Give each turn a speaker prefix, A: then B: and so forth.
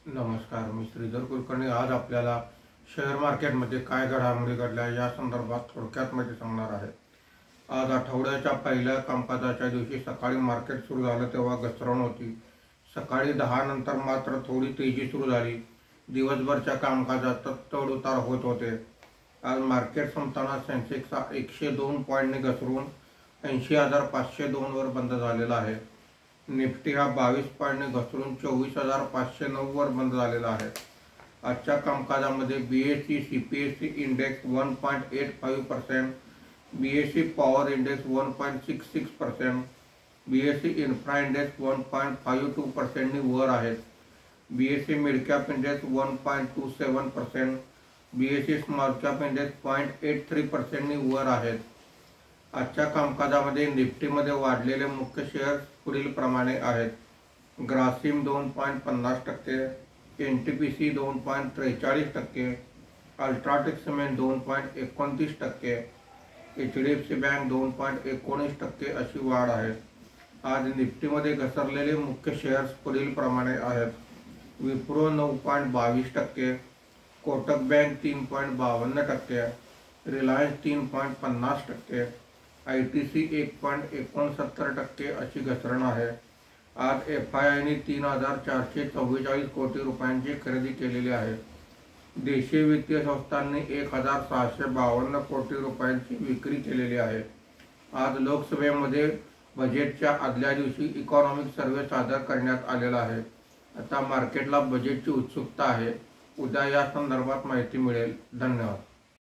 A: नमस्कार, मी श्रीधर कुलकर्णी आज आपल्याला शेअर मार्केटमध्ये काय घडामोडी घडल्या या संदर्भात थोडक्यात माहिती सांगणार आहे। आज आठवड्याच्या पहिल्या कामकाजाच्या दिवशी सकाळी मार्केट सुरू झालं तेव्हा घसरण होती। सकाळी 10 नंतर मात्र थोडी तेजी सुरू झाली। दिवसभरच्या कामकाजात चढ उतार होत होते। आज मार्केट संपताना सेन्सेक्स 102 पॉईंटने घसरून 80,502 वर बंद झालेला आहे। निफ्टी हा 22 पॉईंटने घसरून 24,509 वर बंद झालेला आहे। आजच्या कामकाजामध्ये BSE CPSE index 1.85%, BSE power index 1.66%, BSE infra index 1.52% नी वर आहेत। BSE mid cap index 1.27%, BSE small cap index 0.83% नी वर आहेत। आजच्या कामकाजामध्ये निफ्टीमध्ये वाढलेले मुख्य शेअर्स पुढील प्रमाणे आहेत। Grasim 2.50%, NTPC 2.43%, UltraTech cement 2.29%, HDFC bank 2.19% अशी वाढ आहे। आज निफ्टीमध्ये घसरलेले मुख्य शेअर्स पुढील प्रमाणे आहेत। Wipro 9.22%, Kotak bank 3.52%, Reliance 3.50%, ITC 1.69% अशी घसरण आहे। आज FIIने 3,444 कोटी रुपयांची खरेदी केलेली आहे। देशीय वित्तीय संस्थांनी 1,652 कोटी रुपयांची विक्री केलेली आहे। आज लोकसभेमध्ये बजेटच्या आदल्या दिवशी इकॉनॉमिक सर्व्हे सादर करण्यात आलेला आहे। आता मार्केटला बजेटची उत्सुकता आहे। उद्या या संदर्भात माहिती मिळेल। धन्यवाद।